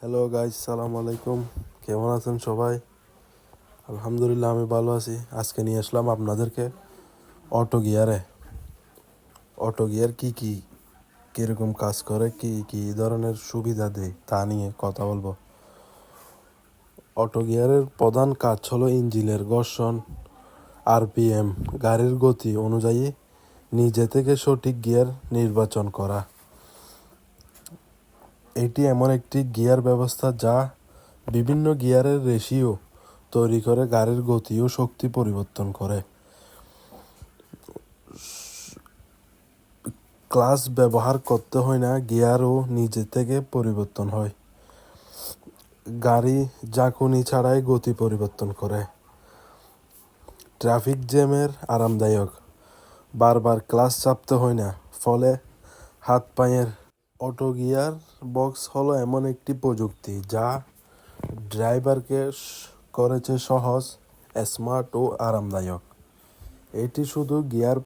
Hello guys, সালাম আলাইকুম। কেমন আছেন সবাই? আলহামদুলিল্লাহ, আমি ভালো আছি। আজকে নিয়ে আসলাম আপনাদেরকে অটো গিয়ার কীরকম কাজ করে, কি ধরনের সুবিধা দেয় তা নিয়ে কথা বলবো। অটো গিয়ারের প্রধান কাজ হলো ইঞ্জিনের ঘর্ষণ, আরপিএম, গাড়ির গতি অনুযায়ী নিজে থেকে সঠিক গিয়ার নির্বাচন করা। এটি এমন একটি গিয়ার ব্যবস্থা যা বিভিন্ন গিয়ারের রেশিও তৈরি করে গাড়ির গতি ও শক্তি পরিবর্তন করে। ক্লাচ ব্যবহার করতে হয় না, গিয়ারও নিজে থেকে পরিবর্তন হয়। গাড়ি ঝাঁকুনি ছাড়াই গতি পরিবর্তন করে। ট্রাফিক জ্যামের আরামদায়ক, বারবার ক্লাচ চাপতে হয় না, ফলে হাত পায়ের। অটো গিয়ার বক্স হলো এমন একটি প্রযুক্তি যা ড্রাইভারকে করেছে সহজ, স্মার্ট ও আরামদায়ক। এটি শুধু গিয়ার